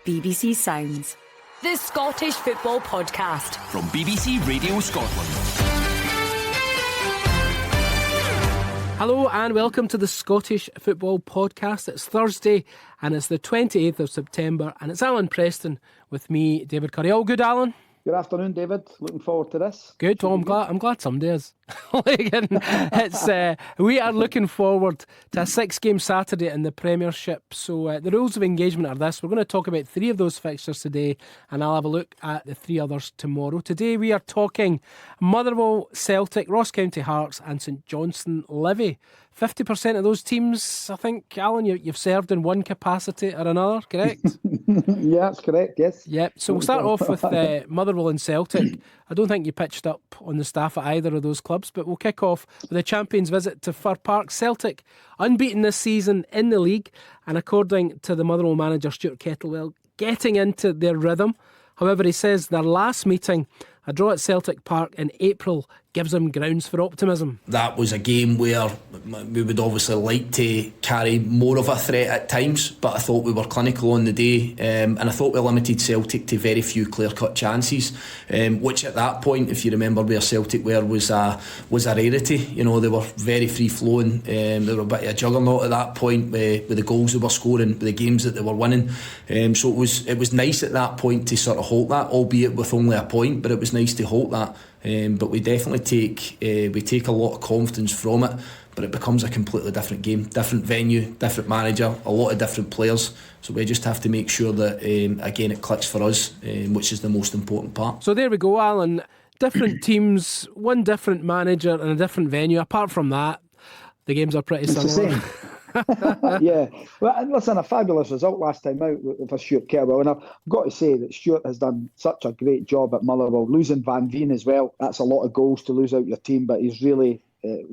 BBC Sounds. The Scottish Football Podcast. From BBC Radio Scotland. Hello and welcome to the Scottish Football Podcast. It's Thursday and it's the 28th of September and it's Allan Preston with me, David Currie. All good, Alan? Good afternoon, David. Looking forward to this. Good. Well, I'm glad somebody is. We are looking forward to a 6-game Saturday in the Premiership. So the rules of engagement are this. We're going to talk about 3 of those fixtures today and I'll have a look at the 3 others tomorrow. Today we are talking Motherwell, Celtic, Ross County Hearts and St Johnstone Livy. 50% of those teams, I think, Alan, you've served in one capacity or another, correct? Yeah, that's correct, yes. Yep. So we'll start off with Motherwell and Celtic. I don't think you pitched up on the staff at either of those clubs, but we'll kick off with the champions' visit to Fir Park. Celtic, unbeaten this season in the league, and according to the Motherwell manager Stuart Kettlewell, getting into their rhythm. However, he says their last meeting, a draw at Celtic Park in April, gives him grounds for optimism. That was a game where we would obviously like to carry more of a threat at times, but I thought we were clinical on the day, and I thought we limited Celtic to very few clear-cut chances, which at that point, if you remember where Celtic were, was a rarity. You know, they were very free-flowing, they were a bit of a juggernaut at that point with the goals they were scoring, with the games that they were winning, so it was nice at that point to sort of hold that, albeit with only a point, but it was nice to hold that. But we definitely take a lot of confidence from it, but it becomes a completely different game, different venue, different manager, a lot of different players, so we just have to make sure that again it clicks for us, which is the most important part. So there we go, Alan. Different teams, one different manager and a different venue. Apart from that, the games are pretty similar. It's the same. Yeah, well, listen, a fabulous result last time out for Stuart Kettlewell, and I've got to say that Stuart has done such a great job at Motherwell. Losing Van Veen as well, that's a lot of goals to lose out your team, but he's really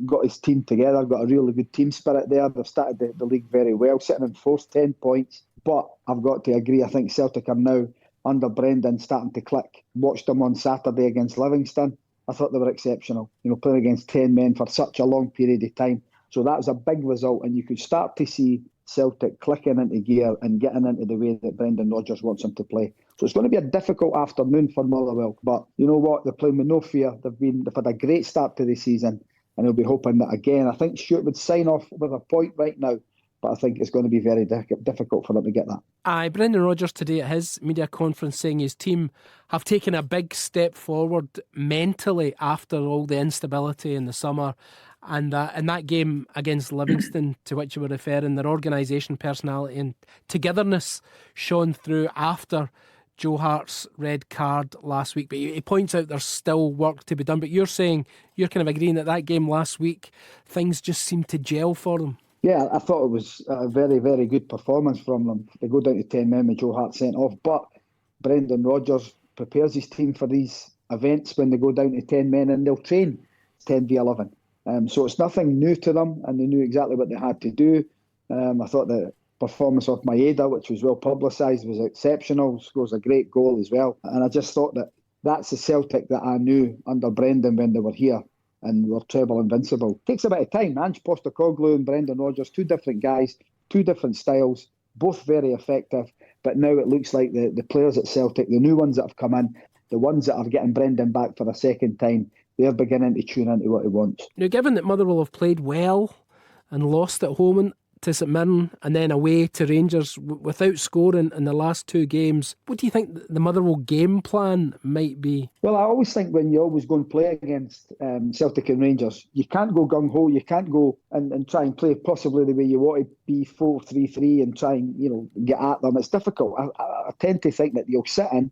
got his team together, got a really good team spirit there. They've started the league very well, sitting in fourth, 10 points, but I've got to agree, I think Celtic are now under Brendan starting to click. Watched them on Saturday against Livingston. I thought they were exceptional, you know, playing against 10 men for such a long period of time. So that was a big result, and you could start to see Celtic clicking into gear and getting into the way that Brendan Rodgers wants them to play. So it's going to be a difficult afternoon for Motherwell, but you know what? They're playing with no fear. They've had a great start to the season, and they'll be hoping that again. I think Stuart would sign off with a point right now, but I think it's going to be very difficult for them to get that. Aye, Brendan Rodgers today at his media conference saying his team have taken a big step forward mentally after all the instability in the summer. And in that game against Livingston, to which you were referring, their organisation, personality and togetherness shone through after Joe Hart's red card last week. But he points out there's still work to be done. But you're saying, you're kind of agreeing that game last week, things just seemed to gel for them. Yeah, I thought it was a very, very good performance from them. They go down to 10 men with Joe Hart sent off, but Brendan Rodgers prepares his team for these events when they go down to 10 men, and they'll train 10v11. So it's nothing new to them, and they knew exactly what they had to do. I thought the performance of Maeda, which was well publicised, was exceptional. Scores a great goal as well. And I just thought that that's the Celtic that I knew under Brendan when they were here and were treble invincible. Takes a bit of time. Ange Postecoglou and Brendan Rodgers, 2 different guys, 2 different styles, both very effective. But now it looks like the players at Celtic, the new ones that have come in, the ones that are getting Brendan back for a second time, they're beginning to tune into what he wants. Now, given that Motherwell have played well and lost at home to St Mirren and then away to Rangers without scoring in the last 2 games, what do you think the Motherwell game plan might be? Well, I always think when you always go and play against Celtic and Rangers, you can't go gung-ho, you can't go and try and play possibly the way you want to be 4-3-3 and try and, you know, get at them. It's difficult. I tend to think that you'll sit in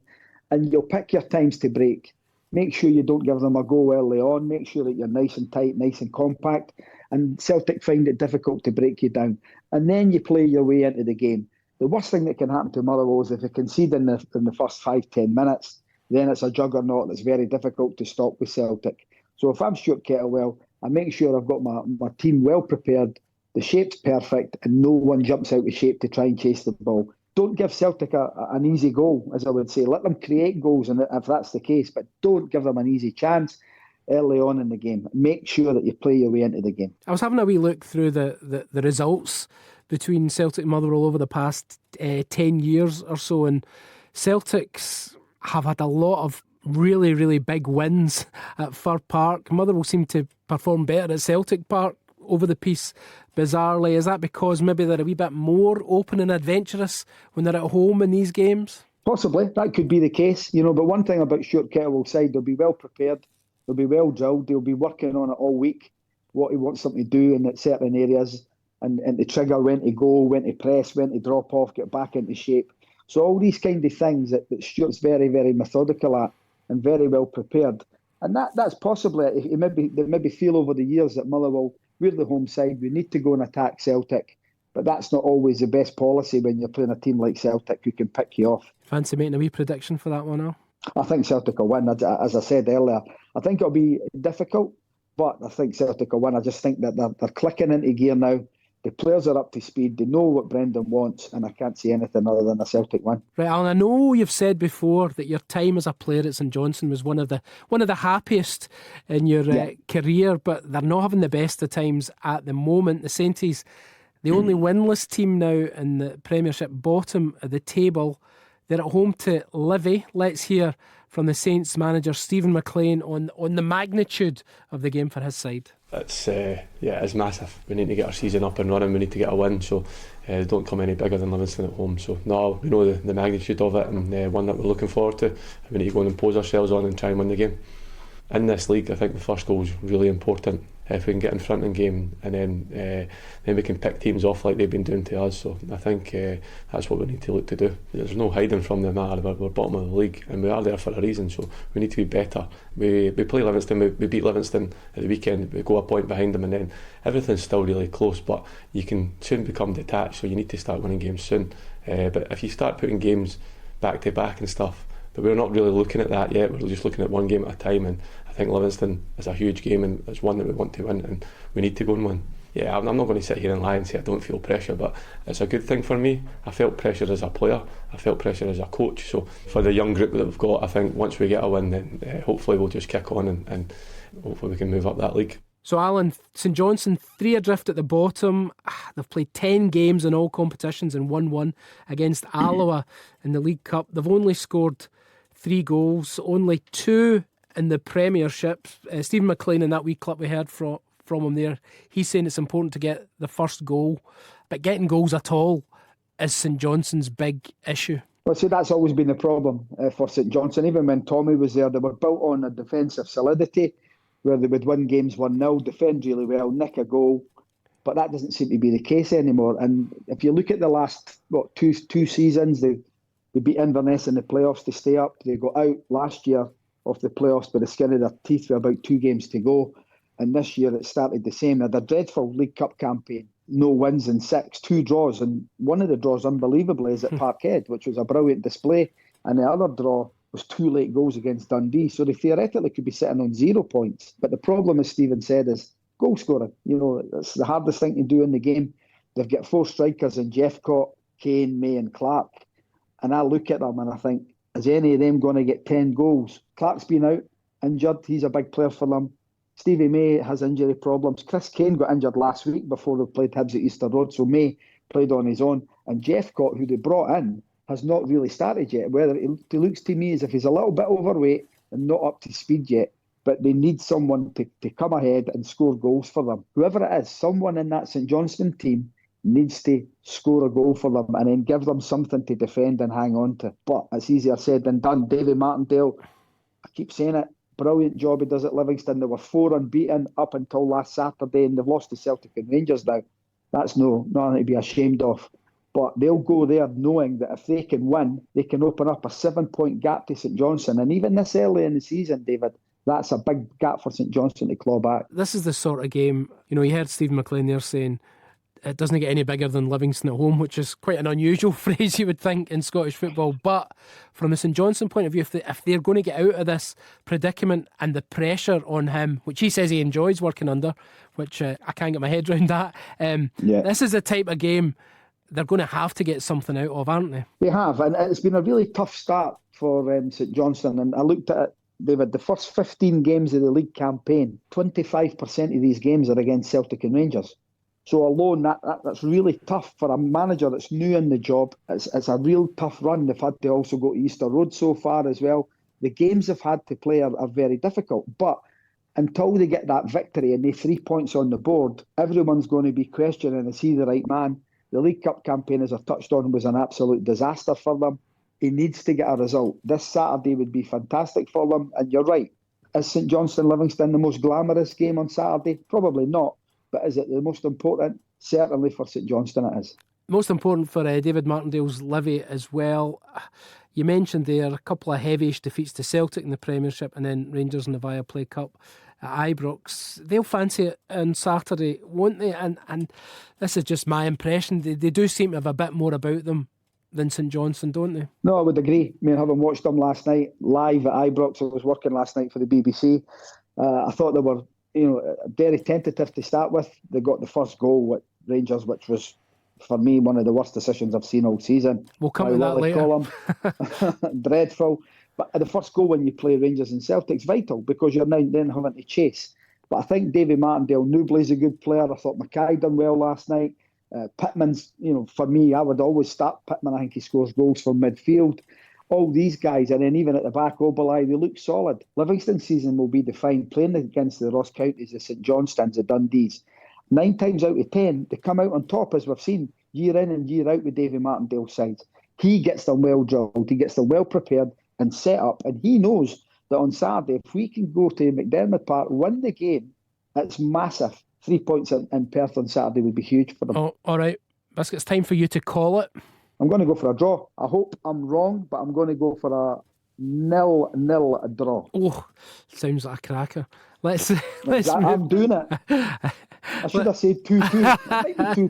and you'll pick your times to break. Make sure you don't give them a go early on. Make sure that you're nice and tight, nice and compact. And Celtic find it difficult to break you down. And then you play your way into the game. The worst thing that can happen to Motherwell is if they concede in the first 5-10 minutes, then it's a juggernaut that's very difficult to stop with Celtic. So if I'm Stuart Kettlewell, I make sure I've got my team well prepared, the shape's perfect, and no one jumps out of shape to try and chase the ball. Don't give Celtic an easy goal, as I would say. Let them create goals, and if that's the case, but don't give them an easy chance early on in the game. Make sure that you play your way into the game. I was having a wee look through the results between Celtic and Motherwell over the past 10 years or so, and Celtics have had a lot of really, really big wins at Fir Park. Motherwell seem to perform better at Celtic Park over the piece, bizarrely. Is that because maybe they're a wee bit more open and adventurous when they're at home in these games? Possibly, that could be the case, but one thing about Stuart Kettlewell's side, they'll be well prepared, they'll be well drilled, they'll be working on it all week, what he wants them to do in certain areas, and to trigger when to go, when to press, when to drop off, get back into shape. So all these kind of things that Stuart's very, very methodical at and very well prepared. And that's possibly, they maybe feel over the years that Motherwell, we're the home side, we need to go and attack Celtic. But that's not always the best policy when you're playing a team like Celtic who can pick you off. Fancy making a wee prediction for that one, Al? I think Celtic will win, as I said earlier. I think it'll be difficult, but I think Celtic will win. I just think that they're clicking into gear now. The players are up to speed. They know what Brendan wants, and I can't see anything other than a Celtic win. Right, Alan, I know you've said before that your time as a player at St Johnstone was one of the happiest in your career, but they're not having the best of times at the moment. The Sainties, the only winless team now in the Premiership, bottom of the table. They're at home to Livy. Let's hear from the Saints manager Stephen MacLean on the magnitude of the game for his side. It's massive. We need to get our season up and running. We need to get a win, so don't come any bigger than Livingston at home. So no, we know the magnitude of it, and one that we're looking forward to. We need to go and impose ourselves on and try and win the game. In this league, I think the first goal is really important. If we can get in front in game, and then we can pick teams off like they've been doing to us. So I think that's what we need to look to do. There's no hiding from the matter. We're bottom of the league, and we are there for a reason. So we need to be better. We play Livingston. We beat Livingston at the weekend. We go a point behind them, and then everything's still really close. But you can soon become detached. So you need to start winning games soon. But if you start putting games back to back and stuff, but we're not really looking at that yet. We're just looking at one game at a time, and I think Livingston is a huge game, and it's one that we want to win, and we need to go and win. Yeah, I'm not going to sit here and lie and say I don't feel pressure, but it's a good thing for me. I felt pressure as a player, I felt pressure as a coach. So for the young group that we've got, I think once we get a win, then hopefully we'll just kick on and hopefully we can move up that league. So Alan, St Johnstone 3 adrift at the bottom. They've played 10 games in all competitions and won 1 against Alloa in the League Cup. They've only scored 3 goals, only 2 in the Premiership. Stephen MacLean, in that wee clip we heard from him there, he's saying it's important to get the first goal, but getting goals at all is St Johnstone's big issue. Well, see, that's always been the problem for St Johnstone. Even when Tommy was there, they were built on a defensive solidity where they would win games 1-0, defend really well, nick a goal, but that doesn't seem to be the case anymore. And if you look at the last two seasons, they beat Inverness in the playoffs to stay up. They got out last year of the playoffs by the skin of their teeth with about 2 games to go. And this year it started the same. They had a dreadful League Cup campaign. No wins in 6, 2 draws. And one of the draws, unbelievably, is at Parkhead, which was a brilliant display. And the other draw was 2 late goals against Dundee. So they theoretically could be sitting on 0 points. But the problem, as Stephen said, is goal scoring. It's the hardest thing to do in the game. They've got 4 strikers in Jeffcott, Kane, May and Clark. And I look at them and I think, is any of them going to get 10 goals? Clark's been out, injured. He's a big player for them. Stevie May has injury problems. Chris Kane got injured last week before they played Hibs at Easter Road, so May played on his own. And Jeffcott, who they brought in, has not really started yet. Whether it looks to me as if he's a little bit overweight and not up to speed yet, but they need someone to come ahead and score goals for them. Whoever it is, someone in that St Johnstone team needs to score a goal for them and then give them something to defend and hang on to. But it's easier said than done. Davy Martindale, I keep saying it, brilliant job he does at Livingston. They were 4 unbeaten up until last Saturday, and they've lost to Celtic and Rangers now. That's nothing to be ashamed of. But they'll go there knowing that if they can win, they can open up a 7-point gap to St Johnstone. And even this early in the season, David, that's a big gap for St Johnstone to claw back. This is the sort of game, you heard Stephen MacLean there saying it doesn't get any bigger than Livingston at home, which is quite an unusual phrase you would think in Scottish football. But from a St Johnstone point of view, if they're going to get out of this predicament and the pressure on him, which he says he enjoys working under, which I can't get my head around that, this is the type of game they're going to have to get something out of, aren't they? They have, and it's been a really tough start for St Johnstone. And I looked at it, David, the first 15 games of the league campaign, 25% of these games are against Celtic and Rangers. So alone, that's really tough for a manager that's new in the job. It's a real tough run. They've had to also go to Easter Road so far as well. The games they've had to play are very difficult. But until they get that victory and they 3 points on the board, everyone's going to be questioning, is he the right man? The League Cup campaign, as I've touched on, was an absolute disaster for them. He needs to get a result. This Saturday would be fantastic for them. And you're right. Is St Johnstone Livingston the most glamorous game on Saturday? Probably not. But is it the most important? Certainly for St Johnstone it is. Most important for David Martindale's Livy as well. You mentioned there a couple of heavyish defeats to Celtic in the Premiership and then Rangers in the Viaplay Cup at Ibrox. They'll fancy it on Saturday, won't they? And this is just my impression. They do seem to have a bit more about them than St Johnstone, don't they? No, I would agree. I mean, having watched them last night live at Ibrox, I was working last night for the BBC. I thought they were very tentative to start with. They got the first goal at Rangers, which was, for me, one of the worst decisions I've seen all season. We'll come to that later. Dreadful. But the first goal when you play Rangers and Celtic's vital because you're now then having to chase. But I think Davy Martindale, Newbley's a good player. I thought Mackay done well last night. Pittman's, for me, I would always start Pittman. I think he scores goals from midfield. All these guys, and then even at the back, Oberlai, they look solid. Livingston's season will be defined playing against the Ross Counties, the St Johnstones, the Dundees. 9 times out of 10, they come out on top, as we've seen, year in and year out with Davy Martindale's sides. He gets them well drilled, he gets them well prepared and set up, and he knows that on Saturday, if we can go to McDermott Park, win the game, it's massive. 3 points in Perth on Saturday would be huge for them. Oh, all right, Biscuit, it's time for you to call it. I'm going to go for a draw. I hope I'm wrong, but I'm going to go for a 0-0 draw. Oh, sounds like a cracker. I'm doing it. I should have said 2-2. It might be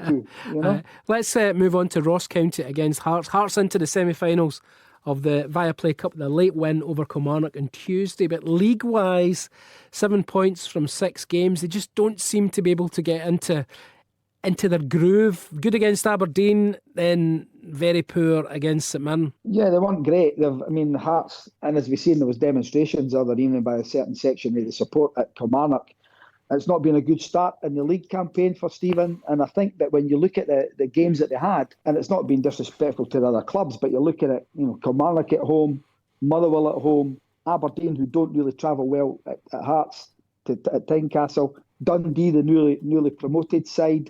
2-2. Let's move on to Ross County against Hearts. Hearts into the semi-finals of the Viaplay Cup, the late win over Kilmarnock on Tuesday. But league-wise, 7 points from 6 games. They just don't seem to be able to get into their groove. Good against Aberdeen, then very poor against St Mirren. Yeah, they weren't great. The Hearts, and as we've seen, there was demonstrations the other evening by a certain section of the support at Kilmarnock. It's not been a good start in the league campaign for Stephen, and I think that when you look at the games that they had, and it's not been disrespectful to the other clubs, but you're looking at Kilmarnock at home, Motherwell at home, Aberdeen, who don't really travel well at Hearts, at Tynecastle, Dundee, the newly promoted side,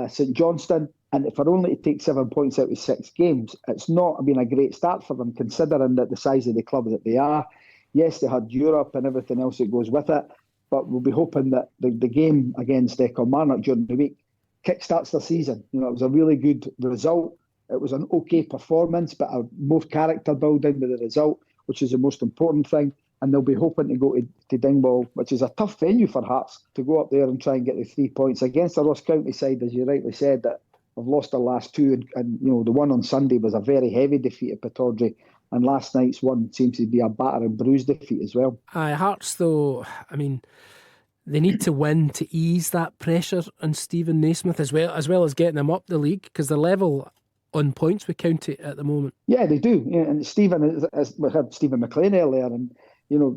St Johnstone, and for only to take 7 points out of 6 games, it's not been a great start for them, considering that the size of the club that they are. Yes, they had Europe and everything else that goes with it, but we'll be hoping that the game against Kilmarnock during the week kickstarts the season. It was a really good result. It was an okay performance, but more character building with the result, which is the most important thing. And they'll be hoping to go to Dingwall, which is a tough venue for Hearts, to go up there and try and get the 3 points against the Ross County side, as you rightly said, that have lost their last 2. And the one on Sunday was a very heavy defeat at Pittodrie. And last night's one seems to be a batter and bruise defeat as well. Hearts, though, they need to win to ease that pressure on Stephen Naismith as well as getting them up the league, because they're level on points with County at the moment. Yeah, they do. And Stephen, we had Stephen MacLean earlier, and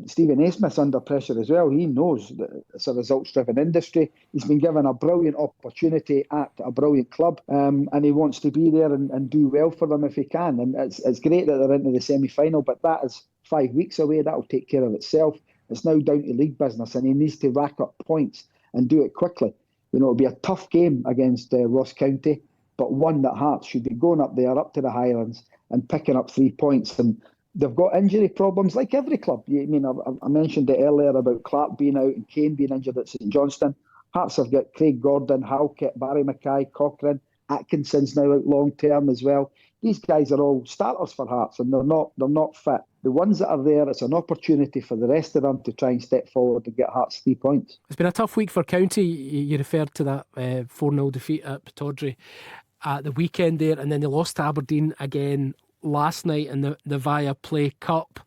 Stephen Naismith's under pressure as well. He knows that it's a results-driven industry. He's been given a brilliant opportunity at a brilliant club, and he wants to be there and do well for them if he can. And it's great that they're into the semi-final, but that is 5 weeks away. That'll take care of itself. It's now down to league business, and he needs to rack up points and do it quickly. It'll be a tough game against Ross County, but one that Hearts should be going up there, up to the Highlands, and picking up 3 points. And they've got injury problems like every club. I mentioned it earlier about Clark being out and Kane being injured at St Johnstone. Hearts have got Craig Gordon, Halkett, Barry Mackay, Cochrane, Atkinson's now out long term as well. These guys are all starters for Hearts, and they're not fit. The ones that are there, it's an opportunity for the rest of them to try and step forward and get Hearts 3 points. It's been a tough week for County. You referred to that 4-0 defeat at Pittodrie at the weekend there, and then they lost to Aberdeen again last night in the Viaplay Cup.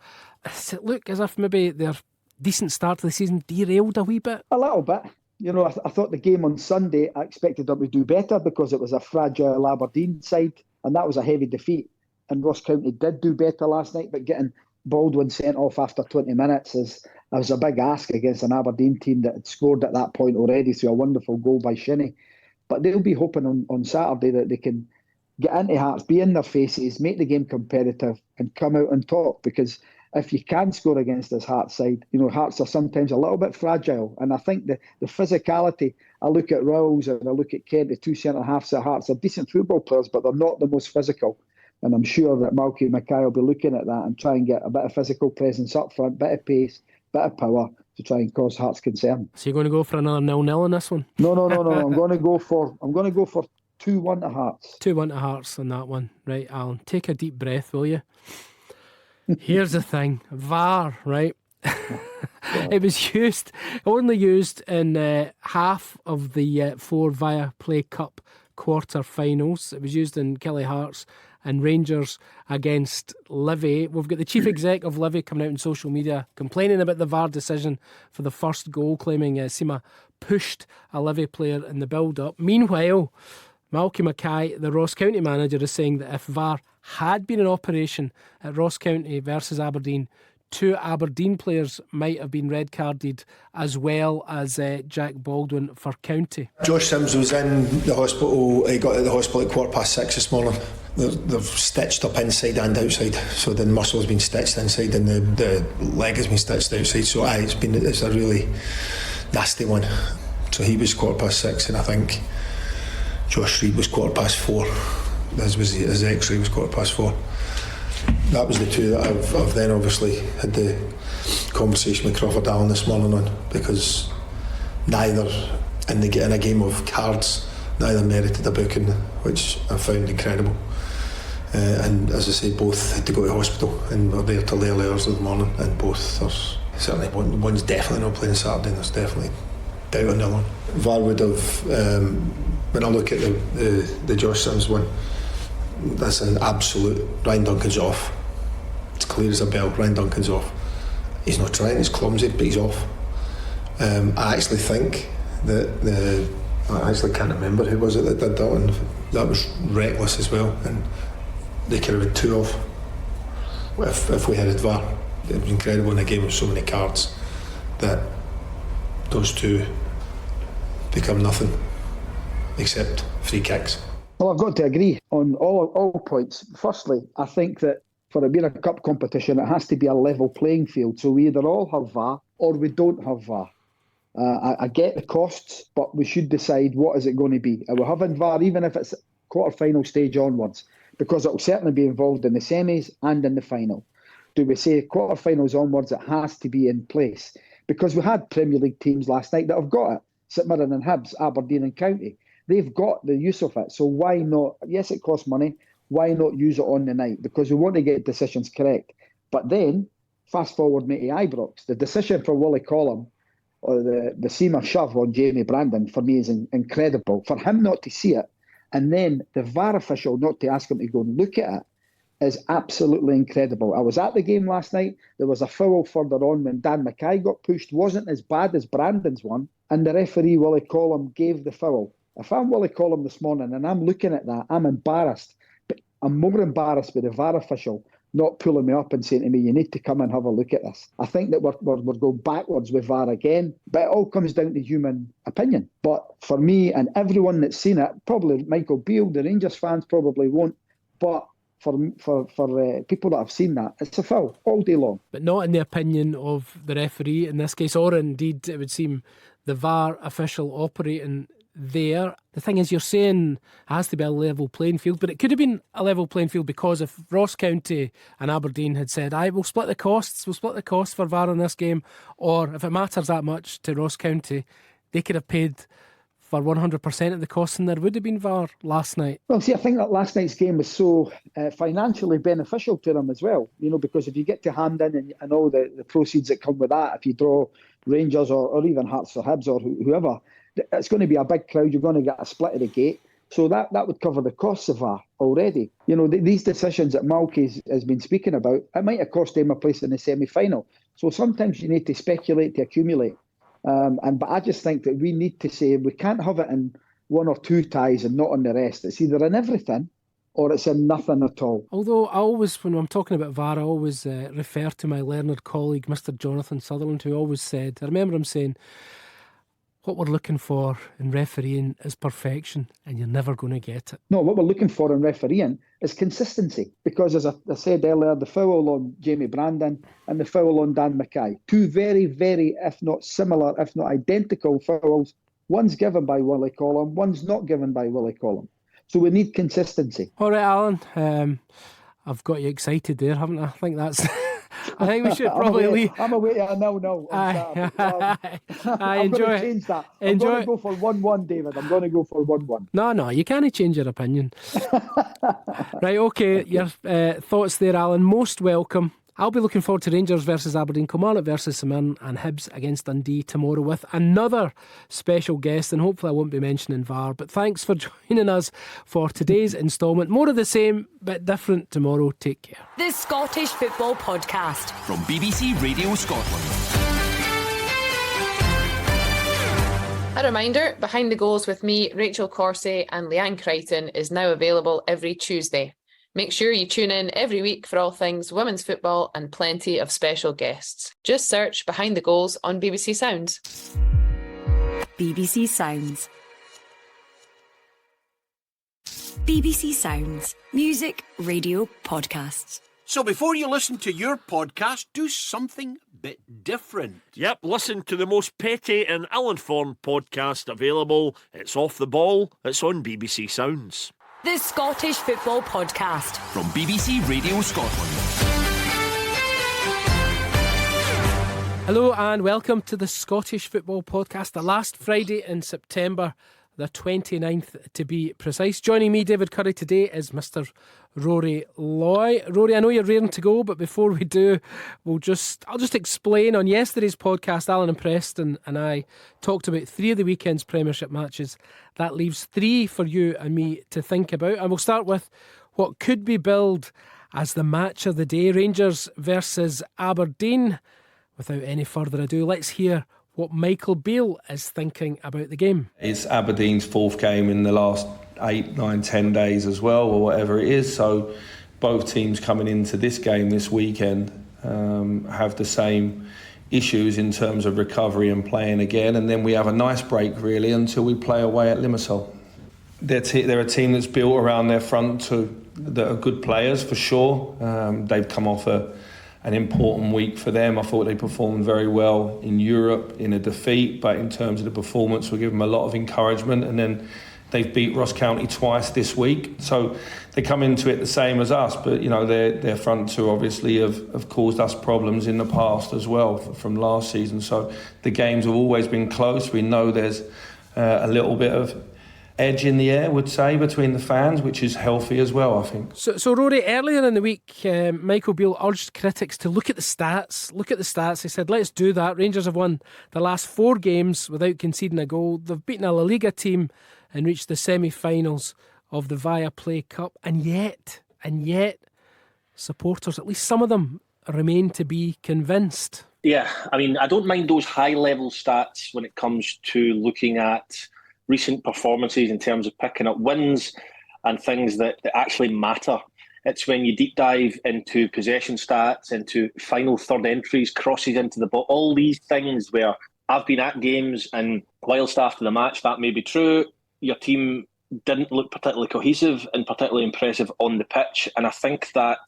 Does it look as if maybe their decent start to the season derailed a wee bit? A little bit. I thought the game on Sunday, I expected them to do better because it was a fragile Aberdeen side, and that was a heavy defeat. And Ross County did do better last night, but getting Baldwin sent off after 20 minutes was a big ask against an Aberdeen team that had scored at that point already through a wonderful goal by Shinnie. But they'll be hoping on Saturday that they can get into Hearts, be in their faces, make the game competitive and come out on top. Because if you can score against this Hearts side, Hearts are sometimes a little bit fragile. And I think the physicality, I look at Rowles and I look at Kent, the two centre-halves at Hearts, they're decent football players, but they're not the most physical. And I'm sure that Malky Mackay will be looking at that and try and get a bit of physical presence up front, bit of pace, bit of power to try and cause Hearts concern. So you're going to go for another 0-0 in this one? No. I'm going to go for 2-1 to Hearts. 2-1 to Hearts on that one. Right, Alan, take a deep breath, will you? Here's the thing. VAR, right? It was only used in half of the 4 Viaplay Cup quarter-finals. It was used in Killie Hearts and Rangers against Livy. We've got the chief exec of Livy coming out on social media complaining about the VAR decision for the first goal, claiming Sima pushed a Livy player in the build-up. Meanwhile, Malky Mackay, the Ross County manager, is saying that if VAR had been in operation at Ross County versus Aberdeen, 2 Aberdeen players might have been red carded, as well as Jack Baldwin for County. Josh Sims was in the hospital. He got to the hospital at 6:15 this morning. They've stitched up inside and outside, so the muscle's been stitched inside and the leg has been stitched outside. So it's a really nasty one. So he was 6:15, and I think Josh Reid was 4:15. His X-ray was 4:15. That was the 2 that I've then obviously had the conversation with Crawford Allen this morning on, because neither in a game of cards, neither merited a booking, which I found incredible. And as I say, both had to go to hospital and were there till the early hours of the morning, and both are certainly one's definitely not playing Saturday, and there's definitely doubt on the other one. VAR would have, when I look at the Josh Sims one, that's an absolute. Ryan Duncan's off. It's clear as a bell. Ryan Duncan's off. He's not trying. He's clumsy, but he's off. I actually think that I actually can't remember who was it that did that one. That was reckless as well, and they could have had 2 off if we had VAR. It was incredible in a game with so many cards that those 2 become nothing except free kicks. Well, I've got to agree on all points. Firstly, I think that for it being a cup competition, it has to be a level playing field. So we either all have VAR or we don't have VAR. I get the costs, but we should decide what is it going to be. Are we having VAR even if it's quarter-final stage onwards? Because it will certainly be involved in the semis and in the final. Do we say quarter-finals onwards, it has to be in place? Because we had Premier League teams last night that have got it. St Mirren and Hibs, Aberdeen and County. They've got the use of it. So why not? Yes, it costs money. Why not use it on the night? Because we want to get decisions correct. But then, fast forward me to Ibrox. The decision for Willie Collum, or the Seamer shove on Jamie Brandon, for me is incredible. For him not to see it, and then the VAR official not to ask him to go and look at it, is absolutely incredible. I was at the game last night. There was a foul further on when Dan Mackay got pushed. Wasn't as bad as Brandon's one. And the referee, Willie Collum, gave the foul. If I'm Willie Collum this morning and I'm looking at that, I'm embarrassed. But I'm more embarrassed with the VAR official not pulling me up and saying to me, you need to come and have a look at this. I think that we're going backwards with VAR again, but it all comes down to human opinion. But for me and everyone that's seen it, probably Michael Beale, the Rangers fans probably won't, but for people that have seen that, it's a foul all day long. But not in the opinion of the referee in this case, or indeed it would seem the VAR official operating there. The thing is, you're saying it has to be a level playing field, but it could have been a level playing field because if Ross County and Aberdeen had said, we'll split the costs for VAR in this game, or if it matters that much to Ross County, they could have paid for 100% of the costs, and there would have been VAR last night. Well, see, I think that last night's game was so financially beneficial to them as well, because if you get to Hampden and all the proceeds that come with that, if you draw Rangers or even Hearts or Hibs or whoever, it's going to be a big crowd. You're going to get a split of the gate. So that would cover the costs of VAR already. These decisions that Malky has been speaking about, it might have cost him a place in the semi-final. So sometimes you need to speculate to accumulate. But I just think that we need to say we can't have it in 1 or 2 ties and not on the rest. It's either in everything or it's in nothing at all. Although I always, when I'm talking about VAR, I always refer to my learned colleague, Mr. Jonathan Sutherland, who always said, I remember him saying, what we're looking for in refereeing is perfection, and you're never going to get it. No, what we're looking for in refereeing is consistency. Because as I said earlier, the foul on Jamie Brandon and the foul on Dan Mackay, two very, very, if not similar, if not identical fouls. One's given by Willie Collum, one's not given by Willie Collum. So we need consistency. All right, Alan, I've got you excited there, haven't I? I think that's... I think we should probably leave. I'm away to a 0-0 on Saturday. I'm enjoy going to change that. I'm going to go for 1-1, David. I'm going to go for 1-1. No, you can't change your opinion. Right, okay, your thoughts there, Alan. Most welcome. I'll be looking forward to Rangers versus Aberdeen, Kilmarnock versus Mirren, and Hibs against Dundee tomorrow with another special guest, and hopefully I won't be mentioning VAR. But thanks for joining us for today's instalment. More of the same, but different tomorrow. Take care. The Scottish Football Podcast from BBC Radio Scotland. A reminder, Behind the Goals with me, Rachel Corsey and Leanne Crichton is now available every Tuesday. Make sure you tune in every week for all things women's football and plenty of special guests. Just search Behind the Goals on BBC Sounds. BBC Sounds. BBC Sounds. Music, radio, podcasts. So before you listen to your podcast, do something a bit different. Yep, listen to the most petty and ill-informed podcast available. It's Off the Ball. It's on BBC Sounds. The Scottish Football Podcast from BBC Radio Scotland. Hello and welcome to the Scottish Football Podcast, the last Friday in September, the 29th to be precise. Joining me, David Currie, today is Mr. Rory Loy. Rory, I know you're raring to go, but before we do, I'll just explain. On yesterday's podcast, Allan and Preston and I talked about 3 of the weekend's Premiership matches. That leaves 3 for you and me to think about. And we'll start with what could be billed as the match of the day, Rangers versus Aberdeen. Without any further ado, let's hear what Michael Beale is thinking about the game. It's Aberdeen's 4th game in the last 8, 9, 10 days as well, or whatever it is. So both teams coming into this game this weekend have the same issues in terms of recovery and playing again. And then we have a nice break, really, until we play away at Limassol. They're a team that's built around their front two that are good players, for sure. They've come off an important week for them. I thought they performed very well in Europe in a defeat, but in terms of the performance, we'll give them a lot of encouragement. And then they've beat Ross County twice this week, so they come into it the same as us. But you know, their front two obviously have caused us problems in the past as well from last season. So the games have always been close. We know there's a little bit of edge in the air, would say, between the fans, which is healthy as well, I think. So Rory, earlier in the week, Michael Beale urged critics to look at the stats. He said, let's do that. Rangers have won the last 4 games without conceding a goal. They've beaten a La Liga team and reached the semi-finals of the Viaplay Cup. And yet, supporters, at least some of them, remain to be convinced. Yeah, I mean, I don't mind those high-level stats when it comes to looking at recent performances in terms of picking up wins and things that actually matter. It's when you deep dive into possession stats, into final third entries, crosses into the ball, all these things where I've been at games and whilst after the match that may be true, your team didn't look particularly cohesive and particularly impressive on the pitch. And I think that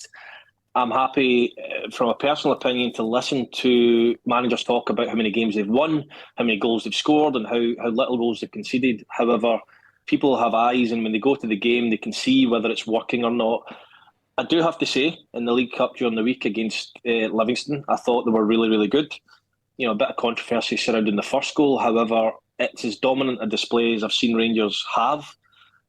I'm happy, from a personal opinion, to listen to managers talk about how many games they've won, how many goals they've scored, and how little goals they've conceded. However, people have eyes, and when they go to the game, they can see whether it's working or not. I do have to say, in the League Cup during the week against Livingston, I thought they were really, really good. You know, a bit of controversy surrounding the first goal. However, it's as dominant a display as I've seen Rangers have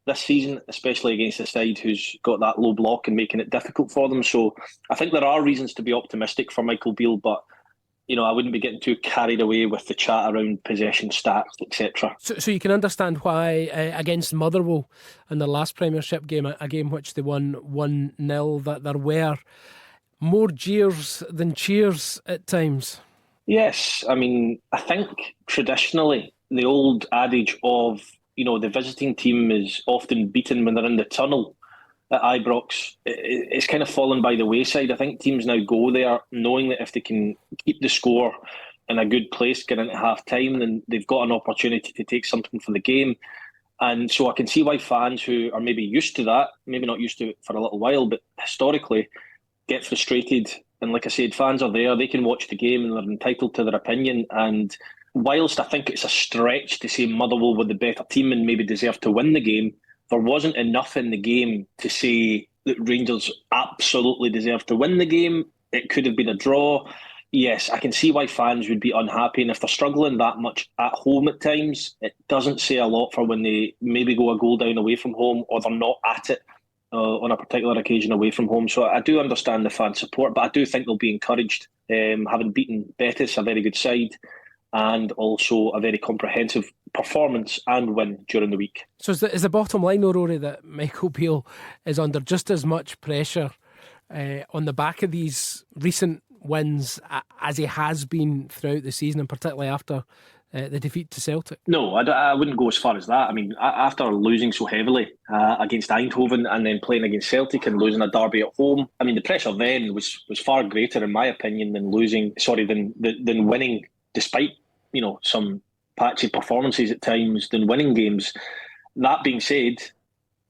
this season, especially against a side who's got that low block and making it difficult for them. So I think there are reasons to be optimistic for Michael Beale, but you know, I wouldn't be getting too carried away with the chat around possession stats, etc. So you can understand why against Motherwell in their last Premiership game, a game which they won 1-0, that there were more jeers than cheers at times. Yes, I mean, I think traditionally the old adage of, you know, the visiting team is often beaten when they're in the tunnel at Ibrox, it's kind of fallen by the wayside. I think teams now go there knowing that if they can keep the score in a good place getting into half time, then they've got an opportunity to take something from the game. And so I can see why fans who are maybe used to that, maybe not used to it for a little while, but historically get frustrated. And like I said, fans are there, they can watch the game and they're entitled to their opinion. And whilst I think it's a stretch to say Motherwell were the better team and maybe deserved to win the game, there wasn't enough in the game to say that Rangers absolutely deserved to win the game. It could have been a draw. Yes, I can see why fans would be unhappy, and if they're struggling that much at home at times, it doesn't say a lot for when they maybe go a goal down away from home, or they're not at it on a particular occasion away from home. So I do understand the fan support, but I do think they'll be encouraged, having beaten Betis, a very good side, and also a very comprehensive performance and win during the week. So is the bottom line, though, Rory, that Michael Beale is under just as much pressure on the back of these recent wins as he has been throughout the season, and particularly after the defeat to Celtic? No, I wouldn't go as far as that. I mean, after losing so heavily against Eindhoven and then playing against Celtic and losing a derby at home, I mean, the pressure then was far greater, in my opinion, than winning, despite some patchy performances at times, than winning games. That being said,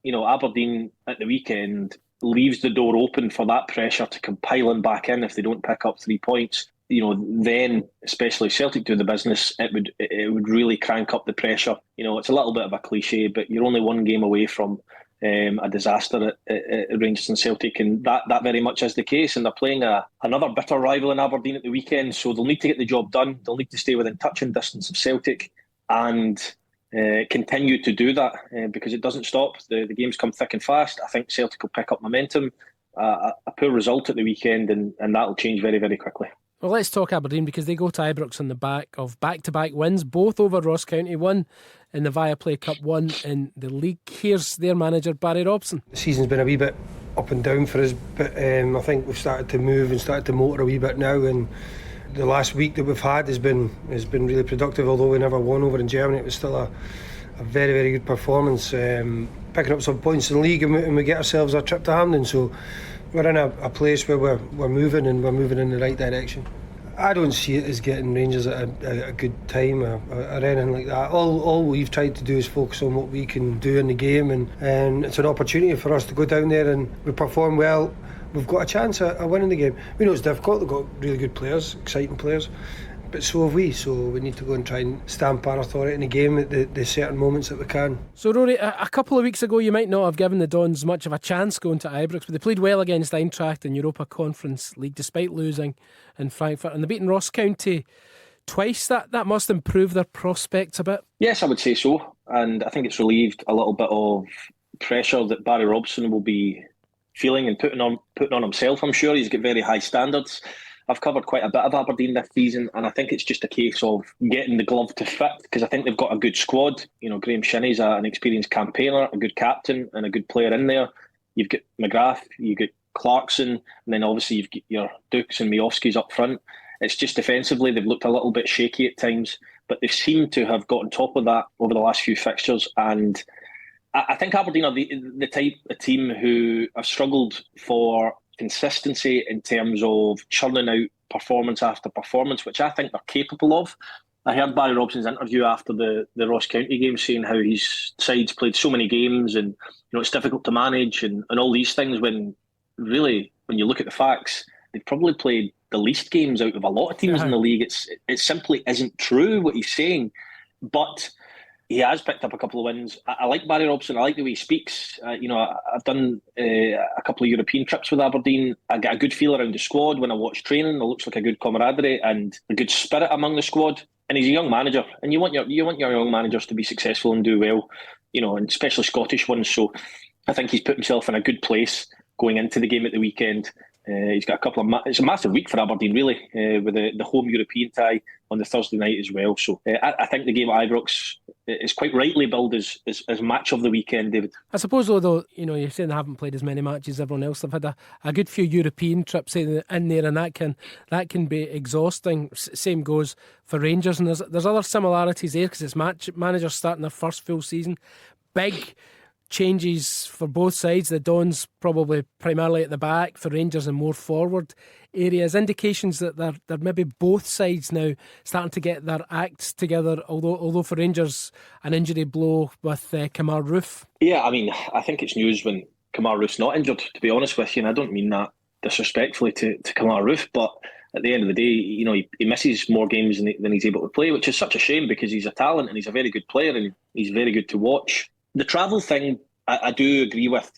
Aberdeen at the weekend leaves the door open for that pressure to come piling back in if they don't pick up 3 points. Then, especially if Celtic do the business, it would really crank up the pressure. It's a little bit of a cliche, but you're only one game away from a disaster at Rangers and Celtic, and that very much is the case. And they're playing another bitter rival in Aberdeen at the weekend, so they'll need to get the job done. They'll need to stay within touching distance of Celtic and continue to do that, because it doesn't stop. The games come thick and fast. I think Celtic will pick up momentum. A poor result at the weekend, and that'll change very, very quickly. Well, let's talk Aberdeen, because they go to Ibrox on the back of back-to-back wins, both over Ross County, one in the Viaplay Cup, one in the league. Here's their manager, Barry Robson. The season's been a wee bit up and down for us, but I think we've started to move and started to motor a wee bit now, and the last week that we've had has been really productive. Although we never won over in Germany, it was still a very, very good performance, picking up some points in the league, and we get ourselves a trip to Hampden. So we're in a place where we're moving, and we're moving in the right direction. I don't see it as getting Rangers at a good time or anything like that. All we've tried to do is focus on what we can do in the game, and it's an opportunity for us to go down there and we perform well. We've got a chance of winning the game. We know it's difficult. They've got really good players, exciting players, but so have we. So we need to go and try and stamp our authority in the game at the certain moments that we can. So Rory, a couple of weeks ago you might not have given the Dons much of a chance going to Ibrox, but they played well against Eintracht in Europa Conference League despite losing in Frankfurt, and they beaten Ross County twice. That must improve their prospects a bit. Yes, I would say so, and I think it's relieved a little bit of pressure that Barry Robson will be feeling and putting on himself. I'm sure he's got very high standards. I've covered quite a bit of Aberdeen this season, and I think it's just a case of getting the glove to fit, because I think they've got a good squad. Graham Shinney's an experienced campaigner, a good captain, and a good player in there. You've got McGrath, you've got Clarkson, and then obviously you've got your Dukes and Miofskis up front. It's just defensively they've looked a little bit shaky at times, but they seem to have got on top of that over the last few fixtures. And I think Aberdeen are the type of team who have struggled for consistency in terms of churning out performance after performance, which I think they're capable of. I heard Barry Robson's interview after the Ross County game saying how his side's played so many games and it's difficult to manage and all these things, when really, when you look at the facts, they've probably played the least games out of a lot of teams in the league. It simply isn't true what he's saying, but he has picked up a couple of wins. I like Barry Robson. I like the way he speaks. I've done a couple of European trips with Aberdeen. I get a good feel around the squad when I watch training. It looks like a good camaraderie and a good spirit among the squad. And he's a young manager, and you want your young managers to be successful and do well, and especially Scottish ones. So I think he's put himself in a good place going into the game at the weekend. He's got a couple of it's a massive week for Aberdeen, really, with the home European tie on the Thursday night as well. So I think the game at Ibrox is quite rightly billed as match of the weekend, David. I suppose, though, you're saying they haven't played as many matches as everyone else. They've had a good few European trips in there, and that can be exhausting. Same goes for Rangers, and there's other similarities there because it's managers starting their first full season. Big changes for both sides. The Dons probably primarily at the back, for Rangers and more forward areas. Indications that they're maybe both sides now starting to get their acts together, although for Rangers an injury blow with Kemar Roofe. Yeah, I mean, I think it's news when Kemar Roofe's not injured, to be honest with you, and I don't mean that disrespectfully to Kemar Roofe, but at the end of the day, you know, he misses more games than he's able to play, which is such a shame because he's a talent and he's a very good player and he's very good to watch. The travel thing, I do agree with.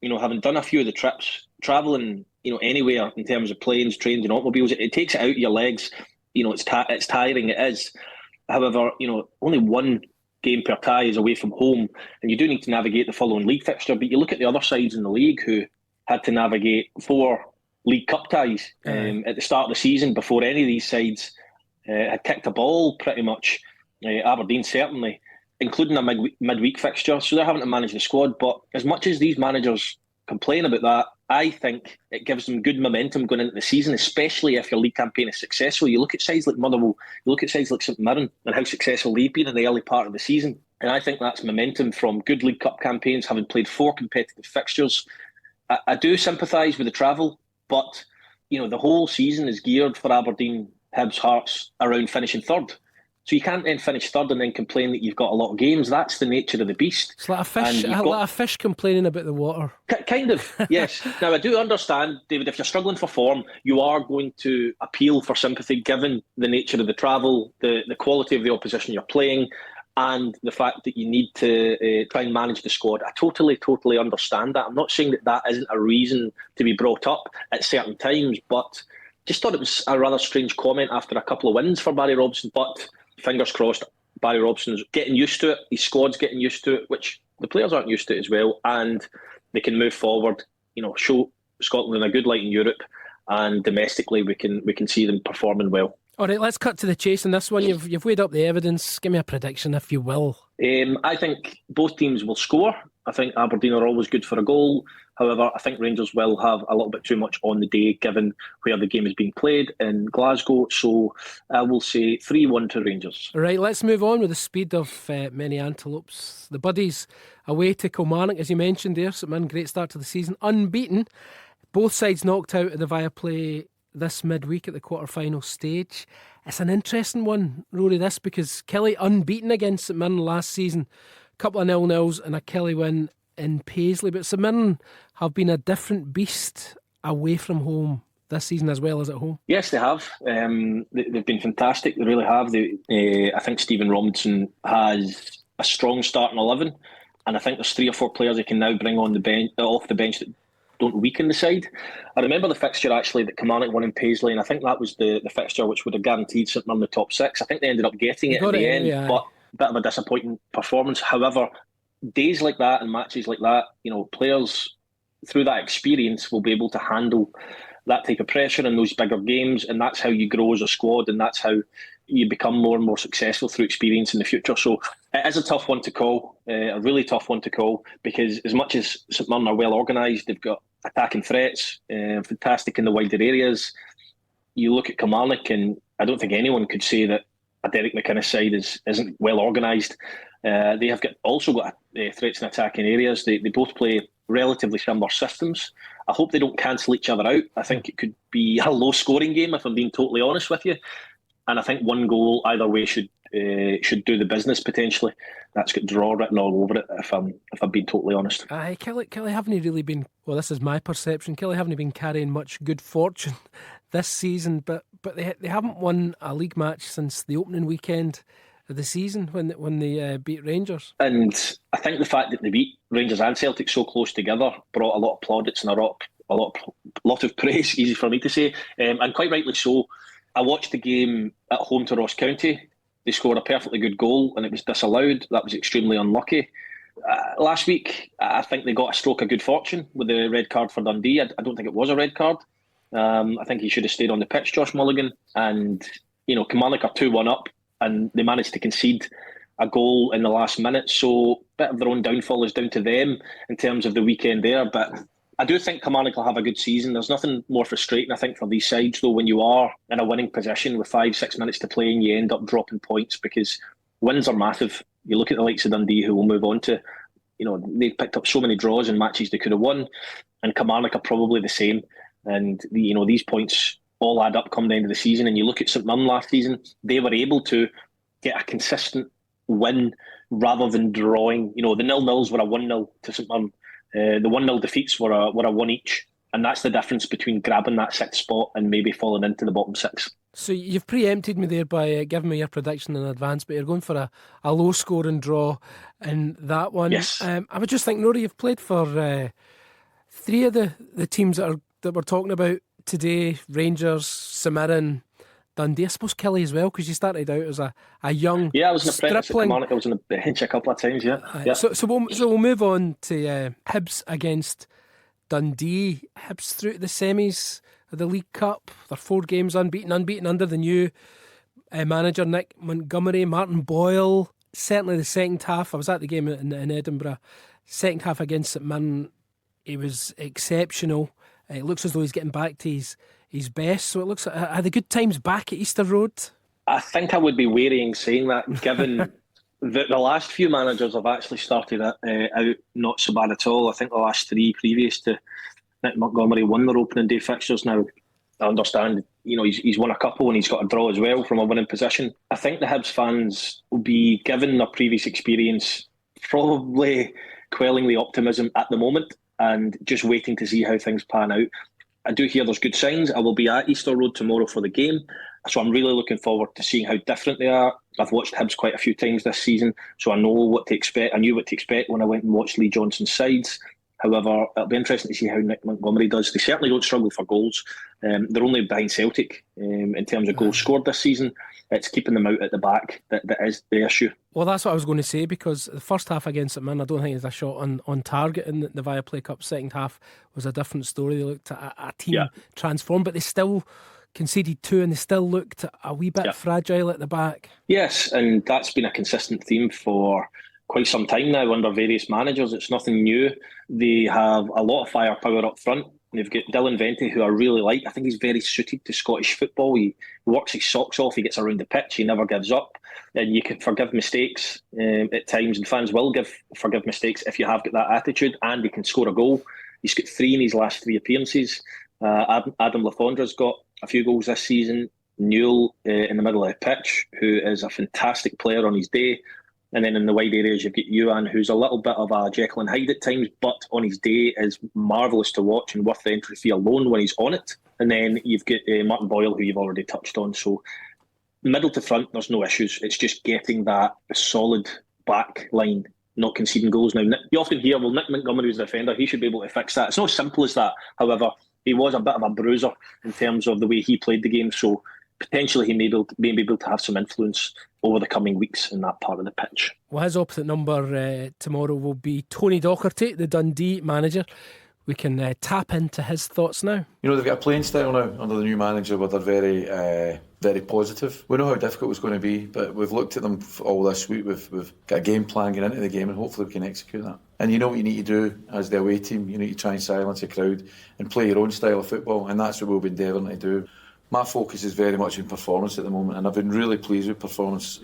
You know, having done a few of the trips, travelling, you know, anywhere in terms of planes, trains and automobiles, it takes it out of your legs. You know, it's tiring, it is. However, you know, only one game per tie is away from home, and you do need to navigate the following league fixture. But you look at the other sides in the league who had to navigate 4 League Cup ties at the start of the season before any of these sides had kicked a ball pretty much. Aberdeen certainly, including a midweek fixture, so they're having to manage the squad. But as much as these managers complain about that, I think it gives them good momentum going into the season, especially if your league campaign is successful. You look at sides like Motherwell, you look at sides like St Mirren and how successful they've been in the early part of the season. And I think that's momentum from good League Cup campaigns, having played 4 competitive fixtures. I do sympathise with the travel, but you know, the whole season is geared for Aberdeen, Hibs, Hearts around finishing third. So you can't then finish third and then complain that you've got a lot of games. That's the nature of the beast. It's like a fish complaining about the water. Kind of, yes. Now, I do understand, David, if you're struggling for form, you are going to appeal for sympathy given the nature of the travel, the quality of the opposition you're playing, and the fact that you need to try and manage the squad. I totally understand that. I'm not saying that isn't a reason to be brought up at certain times, but just thought it was a rather strange comment after a couple of wins for Barry Robson. But fingers crossed, Barry Robson's getting used to it, his squad's getting used to it, which the players aren't used to it as well, and they can move forward, you know, show Scotland in a good light in Europe, and domestically we can see them performing well. All right, let's cut to the chase in this one. You've weighed up the evidence. Give me a prediction, if you will. I think both teams will score. I think Aberdeen are always good for a goal. However, I think Rangers will have a little bit too much on the day given where the game is being played in Glasgow. So I will say 3-1 to Rangers. Right, let's move on with the speed of many antelopes. The Buddies away to Kilmarnock, as you mentioned there. St Mirren, great start to the season. Unbeaten. Both sides knocked out of the Viaplay this midweek at the quarter-final stage. It's an interesting one, Rory, this, because Kelly unbeaten against St Mirren last season. A couple of 0-0s and a Kelly win in Paisley. But St Mirren have been a different beast away from home this season as well as at home. Yes, they have. They've been fantastic. They really have. I think Stephen Robinson has a strong starting 11, and I think there's 3 or 4 players they can now bring on the bench, off the bench, that don't weaken the side. I remember the fixture actually that Kilmarnock won in Paisley, and I think that was the fixture which would have guaranteed St Mirren the top 6. I think they ended up getting it in the end, but a bit of a disappointing performance. However, days like that and matches like that, you know, players through that experience will be able to handle that type of pressure in those bigger games, and that's how you grow as a squad, and that's how you become more and more successful through experience in the future. So it is a tough one to call, a really tough one to call, because as much as St Mirren are well organised, they've got attacking threats, fantastic in the wider areas. You look at Kilmarnock, and I don't think anyone could say that a Derek McInnes side isn't well organised. They have also got threats in attacking areas. They both play relatively similar systems. I hope they don't cancel each other out. I think it could be a low-scoring game, if I'm being totally honest with you. And I think one goal either way should do the business potentially. That's got draw written all over it, if I'm being totally honest. Kelly haven't really been, well, this is my perception, Kelly haven't been carrying much good fortune this season, but they haven't won a league match since the opening weekend of the season when they beat Rangers. And I think the fact that they beat Rangers and Celtic so close together brought a lot of plaudits and a lot of praise, easy for me to say, and quite rightly so. I watched the game at home to Ross County. They scored a perfectly good goal and it was disallowed. That was extremely unlucky. Last week, I think they got a stroke of good fortune with the red card for Dundee. I don't think it was a red card. I think he should have stayed on the pitch, Josh Mulligan. And, you know, Kilmarnock are 2-1 up and they managed to concede a goal in the last minute. So a bit of their own downfall is down to them in terms of the weekend there. But I do think Kilmarnock will have a good season. There's nothing more frustrating, I think, for these sides, though, when you are in a winning position with 5-6 minutes to play and you end up dropping points, because wins are massive. You look at the likes of Dundee, who will move on to they've picked up so many draws in matches they could have won, and Kilmarnock are probably the same. And these points all add up come the end of the season. And you look at St Mirren last season; they were able to get a consistent win rather than drawing. The 0-0s were a 1-0 to St Mirren. The 1-0 defeats were a 1 each. And that's the difference between grabbing that 6th spot and maybe falling into the bottom 6. So you've preempted me there by giving me your prediction in advance, but you're going for a low scoring draw in that one. Yes. I would just think, Rory, you've played for 3 of the teams that we're talking about today: Rangers, St Mirren, Dundee. I suppose Kelly as well, because you started out as a young I was an apprentice at stripling. Kilmarnock. I was on the bench a couple of times. Yeah. So we'll move on to Hibs against Dundee. Hibs through to the semis of the League Cup. They're 4 games unbeaten under the new manager Nick Montgomery. Martin Boyle, certainly the second half, I was at the game in Edinburgh, second half against St Mirren, he was exceptional. It looks as though he's getting back to his best, so it looks like, are the good times back at Easter Road? I think I would be wearying saying that, given the last few managers have actually started out not so bad at all. I think the last 3 previous to Nick Montgomery won their opening day fixtures. Now, I understand, he's won a couple and he's got a draw as well from a winning position. I think the Hibs fans will be, given their previous experience, probably quelling the optimism at the moment and just waiting to see how things pan out. I do hear there's good signs. I will be at Easter Road tomorrow for the game, so I'm really looking forward to seeing how different they are. I've watched Hibs quite a few times this season, so I know what to expect. I knew what to expect when I went and watched Lee Johnson's sides. However, it'll be interesting to see how Nick Montgomery does. They certainly don't struggle for goals. They're only behind Celtic in terms of goals scored this season. It's keeping them out at the back that is the issue. Well, that's what I was going to say, because the first half against St Mirren, I don't think there's a shot on target in the Viaplay Cup. Second half was a different story. They looked at a team transformed, but they still conceded 2 and they still looked a wee bit fragile at the back. Yes, and that's been a consistent theme for quite some time now under various managers. It's nothing new. They have a lot of firepower up front. They've got Dylan Vente, who I really like. I think he's very suited to Scottish football. He works his socks off. He gets around the pitch. He never gives up. And you can forgive mistakes at times, and fans will forgive mistakes if you have got that attitude. And he can score a goal. He's got 3 in his last 3 appearances. Adam Lafondra's got a few goals this season. Newell in the middle of the pitch, who is a fantastic player on his day. And then in the wide areas, you've got Ewan, who's a little bit of a Jekyll and Hyde at times, but on his day is marvellous to watch and worth the entry fee alone when he's on it. And then you've got Martin Boyle, who you've already touched on. So middle to front, there's no issues. It's just getting that solid back line, not conceding goals. Now, you often hear, well, Nick Montgomery was the defender. He should be able to fix that. It's not as simple as that. However, he was a bit of a bruiser in terms of the way he played the game. So potentially he may be able to have some influence over the coming weeks in that part of the pitch. Well, his opposite number tomorrow will be Tony Docherty, the Dundee manager. We can tap into his thoughts now. They've got a playing style now under the new manager where they're very positive. We know how difficult it's going to be, but we've looked at them all this week. We've got a game plan going into the game, and hopefully we can execute that. And you know what you need to do as the away team. You need to try and silence the crowd and play your own style of football, and that's what we'll be endeavouring to do. My focus is very much in performance at the moment, and I've been really pleased with performance.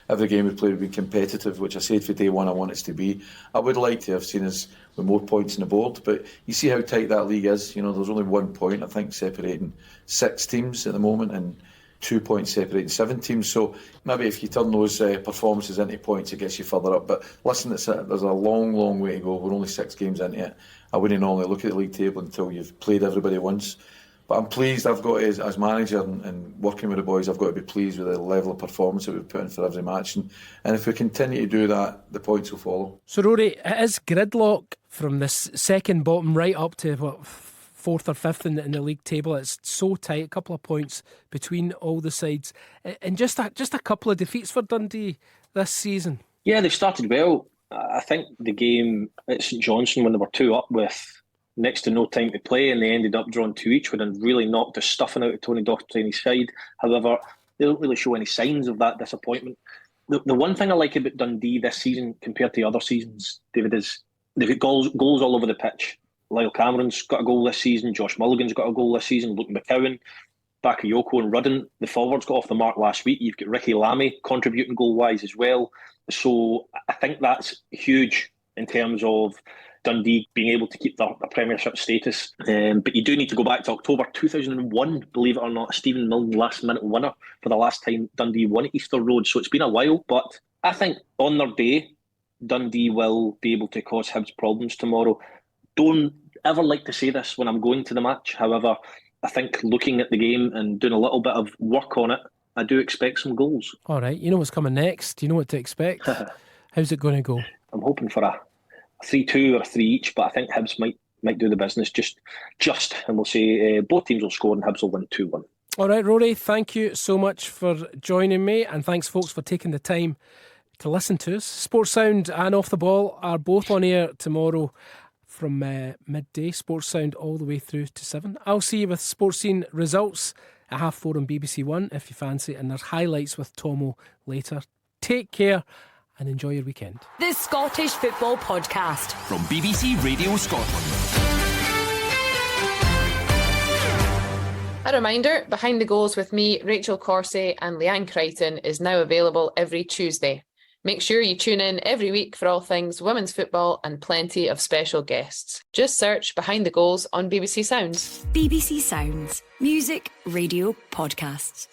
Every game we've played, we've been competitive, which I said for day one I want us to be. I would like to have seen us with more points on the board, but you see how tight that league is. There's only 1 point, I think, separating 6 teams at the moment, and 2 points separating 7 teams. So maybe if you turn those performances into points, it gets you further up. But listen, there's a long, long way to go. We're only 6 games into it. I wouldn't normally look at the league table until you've played everybody once. But I'm pleased. I've got to, as manager and working with the boys, I've got to be pleased with the level of performance that we've put in for every match. And if we continue to do that, the points will follow. So, Rory, it is gridlock from this second bottom right up to 4th or 5th in the league table. It's so tight, a couple of points between all the sides. And just a couple of defeats for Dundee this season. Yeah, they've started well. I think the game at St Johnstone, when they were 2 up with next to no time to play, and they ended up drawing 2 each, would have really knocked the stuffing out of Tony Docherty on his side. However, they don't really show any signs of that disappointment. The one thing I like about Dundee this season compared to other seasons, David, is they've got goals all over the pitch. Lyle Cameron's got a goal this season, Josh Mulligan's got a goal this season, Luke McCowan, Bakayoko and Rudden. The forwards got off the mark last week. You've got Ricky Lamy contributing goal-wise as well. So I think that's huge in terms of Dundee being able to keep the Premiership status. But you do need to go back to October 2001, believe it or not, Stephen Milne last-minute winner for the last time Dundee won at Easter Road. So it's been a while, but I think on their day, Dundee will be able to cause Hibs problems tomorrow. Don't ever like to say this when I'm going to the match. However, I think looking at the game and doing a little bit of work on it, I do expect some goals. All right, you know what's coming next. You know what to expect. How's it going to go? I'm hoping for a 3-2 or 3 each, but I think Hibs might do the business just, and we'll say both teams will score and Hibs will win 2-1. All right, Rory, thank you so much for joining me, and thanks, folks, for taking the time to listen to us. Sports Sound and Off the Ball are both on air tomorrow from midday. Sports Sound all the way through to 7. I'll see you with Sports Scene results at 4:30 on BBC One if you fancy, and there's highlights with Tomo later. Take care and enjoy your weekend. The Scottish Football Podcast from BBC Radio Scotland. A reminder, Behind the Goals with me, Rachel Corsey and Leanne Crichton is now available every Tuesday. Make sure you tune in every week for all things women's football and plenty of special guests. Just search Behind the Goals on BBC Sounds. BBC Sounds. Music, radio, podcasts.